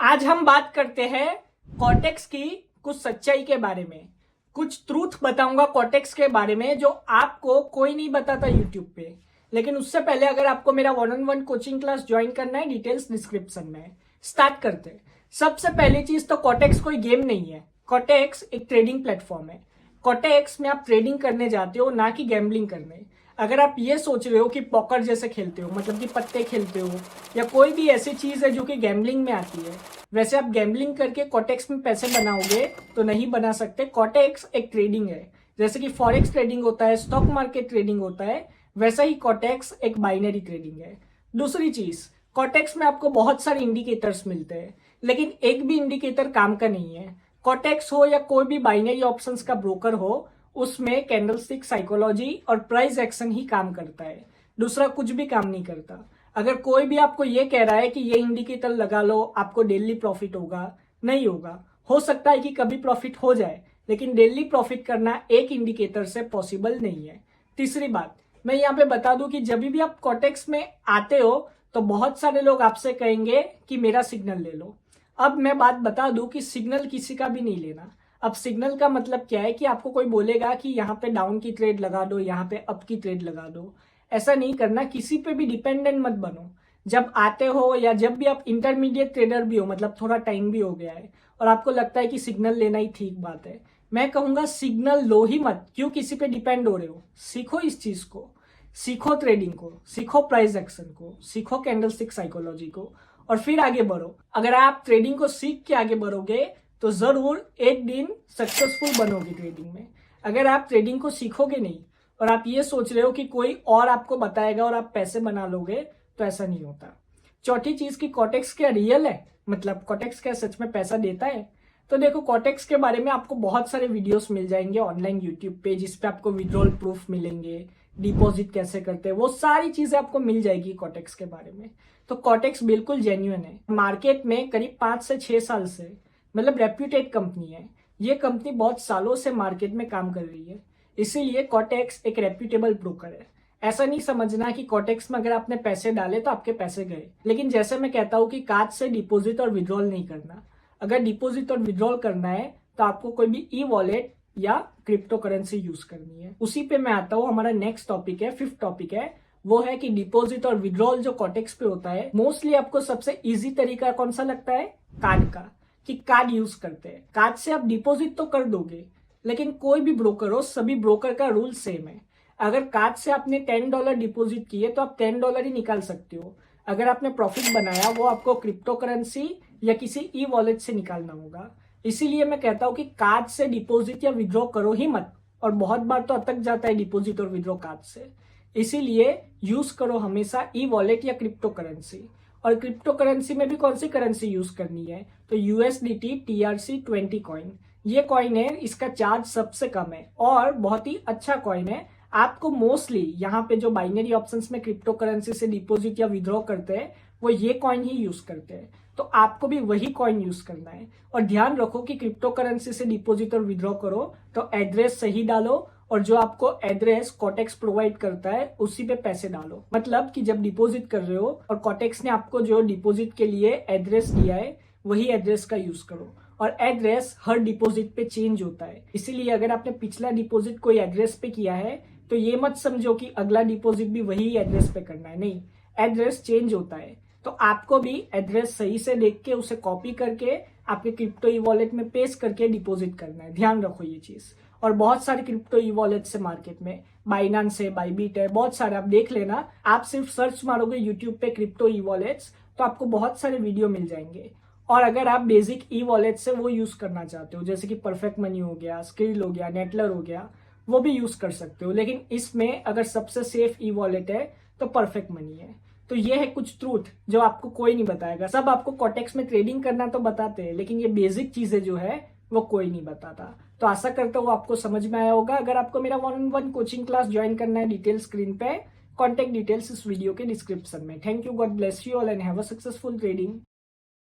आज हम बात करते हैं कॉर्टेक्स की कुछ सच्चाई के बारे में। कुछ ट्रूथ बताऊंगा कॉर्टेक्स के बारे में जो आपको कोई नहीं बताता यूट्यूब पे। लेकिन उससे पहले अगर आपको मेरा 1-on-1 कोचिंग क्लास ज्वाइन करना है, डिटेल्स डिस्क्रिप्शन में है। स्टार्ट करते हैं। सबसे पहली चीज तो कॉर्टेक्स कोई गेम नहीं है। कॉर्टेक्स एक ट्रेडिंग प्लेटफॉर्म है। कॉर्टेक्स में आप ट्रेडिंग करने जाते हो, ना कि गैम्बलिंग करने। अगर आप ये सोच रहे हो कि पॉकर जैसे खेलते हो, मतलब कि पत्ते खेलते हो या कोई भी ऐसी चीज है जो कि गैम्बलिंग में आती है, वैसे आप गैम्बलिंग करके कॉर्टेक्स में पैसे बनाओगे तो नहीं बना सकते। कॉर्टेक्स एक ट्रेडिंग है। जैसे कि फॉरेक्स ट्रेडिंग होता है, स्टॉक मार्केट ट्रेडिंग होता है, वैसा ही कॉर्टेक्स एक बाइनरी ट्रेडिंग है। दूसरी चीज, कॉर्टेक्स में आपको बहुत सारे इंडिकेटर्स मिलते हैं, लेकिन एक भी इंडिकेटर काम का नहीं है। कॉर्टेक्स हो या कोई भी बाइनरी ऑप्शंस का ब्रोकर हो, उसमें कैंडलस्टिक साइकोलॉजी और प्राइस एक्शन ही काम करता है। दूसरा कुछ भी काम नहीं करता। अगर कोई भी आपको ये कह रहा है कि ये इंडिकेटर लगा लो आपको डेली प्रॉफिट होगा, नहीं होगा। हो सकता है कि कभी प्रॉफिट हो जाए, लेकिन डेली प्रॉफिट करना एक इंडिकेटर से पॉसिबल नहीं है। तीसरी बात, मैं यहाँ पे बता दूं कि जब भी आप कॉर्टेक्स में आते हो तो बहुत सारे लोग आपसे कहेंगे कि मेरा सिग्नल ले लो। अब मैं बात बता दूं कि सिग्नल किसी का भी नहीं लेना। अब सिग्नल का मतलब क्या है कि आपको कोई बोलेगा कि यहाँ पे डाउन की ट्रेड लगा दो, यहाँ पे अप की ट्रेड लगा दो। ऐसा नहीं करना, किसी पे भी डिपेंडेंट मत बनो। जब आते हो या जब भी आप इंटरमीडिएट ट्रेडर भी हो, मतलब थोड़ा टाइम भी हो गया है और आपको लगता है कि सिग्नल लेना ही ठीक बात है, मैं कहूंगा सिग्नल लो ही मत। क्यों किसी पे डिपेंड हो रहे हो? सीखो इस चीज को, सीखो ट्रेडिंग को, सीखो प्राइस एक्शन को, सीखो कैंडलस्टिक साइकोलॉजी को और फिर आगे बढ़ो। अगर आप ट्रेडिंग को सीख के आगे बढ़ोगे तो जरूर एक दिन सक्सेसफुल बनोगे ट्रेडिंग में। अगर आप ट्रेडिंग को सीखोगे नहीं और आप ये सोच रहे हो कि कोई और आपको बताएगा और आप पैसे बना लोगे, तो ऐसा नहीं होता। चौथी चीज की कॉर्टेक्स क्या रियल है, मतलब कॉर्टेक्स क्या सच में पैसा देता है? तो देखो, कॉर्टेक्स के बारे में आपको बहुत सारे वीडियोस मिल जाएंगे ऑनलाइन यूट्यूब पे, जिसपे आपको विड्रॉल प्रूफ मिलेंगे, डिपॉजिट कैसे करते हैं, वो सारी चीजें आपको मिल जाएगी कॉर्टेक्स के बारे में। तो कॉर्टेक्स बिल्कुल जेन्युइन है। मार्केट में करीब 5 से 6 साल से, मतलब रेप्यूटेड कंपनी है। ये कंपनी बहुत सालों से मार्केट में काम कर रही है, इसीलिए कॉर्टेक्स एक रेप्यूटेबल ब्रोकर है। ऐसा नहीं समझना कि कॉर्टेक्स में अगर आपने पैसे डाले तो आपके पैसे गए। लेकिन जैसे मैं कहता हूँ कि कार्ड से डिपॉजिट और विड्रॉल नहीं करना। अगर डिपॉजिट और विड्रॉल करना है तो आपको कोई भी ई वॉलेट या क्रिप्टो करेंसी यूज करनी है। उसी पे मैं आता हूँ। हमारा नेक्स्ट टॉपिक है, 5th टॉपिक है, वो है कि डिपॉजिट और विड्रॉल जो कॉर्टेक्स पे होता है, मोस्टली आपको सबसे इजी तरीका कौन सा लगता है? कार्ड का, कि कार्ड यूज करते हैं। कार्ड से आप डिपॉजिट तो कर दोगे, लेकिन कोई भी ब्रोकर हो, सभी ब्रोकर का रूल सेम है। अगर कार्ड से आपने $10 डिपॉजिट किए तो आप $10 ही निकाल सकते हो। अगर आपने प्रॉफिट बनाया वो आपको क्रिप्टो करेंसी या किसी ई वॉलेट से निकालना होगा। इसीलिए मैं कहता हूं कि कार्ड से डिपॉजिट या विड्रॉ करो ही मत। और बहुत बार तो अटक जाता है डिपॉजिट और विड्रॉ कार्ड से। इसीलिए यूज करो हमेशा ई वॉलेट या क्रिप्टो करेंसी। और क्रिप्टो करेंसी में भी कौन सी करेंसी यूज करनी है? तो USDT TRC20 कॉइन, ये कॉइन है। इसका चार्ज सबसे कम है और बहुत ही अच्छा कॉइन है। आपको मोस्टली यहाँ पे जो बाइनरी ऑप्शंस में क्रिप्टो करेंसी से डिपॉजिट या विड्रॉ करते हैं, वो ये कॉइन ही यूज करते हैं। तो आपको भी वही कॉइन यूज करना है। और ध्यान रखो कि क्रिप्टो करेंसी से डिपॉजिट और विड्रॉ करो तो एड्रेस सही डालो, और जो आपको एड्रेस कॉर्टेक्स प्रोवाइड करता है उसी पे पैसे डालो। मतलब कि जब डिपॉजिट कर रहे हो और कॉर्टेक्स ने आपको जो डिपॉजिट के लिए एड्रेस दिया है, वही एड्रेस का यूज करो। और एड्रेस हर डिपॉजिट पे चेंज होता है, इसीलिए अगर आपने पिछला डिपॉजिट कोई एड्रेस पे किया है तो ये मत समझो कि अगला डिपॉजिट भी वही एड्रेस पे करना है। नहीं, एड्रेस चेंज होता है। तो आपको भी एड्रेस सही से देख के उसे कॉपी करके आपके क्रिप्टो ई वॉलेट में पेस्ट करके डिपॉजिट करना है। ध्यान रखो ये चीज। और बहुत सारे क्रिप्टो ई वॉलेट से मार्केट में, बाइनांस है, बाइबिट है, बहुत सारे, आप देख लेना। आप सिर्फ सर्च मारोगे यूट्यूब पे क्रिप्टो ई वॉलेट्स तो आपको बहुत सारे वीडियो मिल जाएंगे। और अगर आप बेसिक ई वॉलेट से वो यूज करना चाहते हो, जैसे कि परफेक्ट मनी हो गया, स्किल हो गया, नेटलर हो गया, वो भी यूज कर सकते हो। लेकिन इसमें अगर सबसे सेफ ई वॉलेट है तो परफेक्ट मनी है। तो ये है कुछ ट्रूथ जो आपको कोई नहीं बताएगा। सब आपको कॉर्टेक्स में ट्रेडिंग करना तो बताते हैं, लेकिन ये बेसिक चीजें जो है वो कोई नहीं बताता। तो आशा करता हूँ आपको समझ में आया होगा। अगर आपको मेरा 1-on-1 कोचिंग क्लास ज्वाइन करना है, डिटेल स्क्रीन पे, कॉन्टेक्ट डिटेल्स इस वीडियो के डिस्क्रिप्शन में। Thank you, God bless you all and have a successful trading.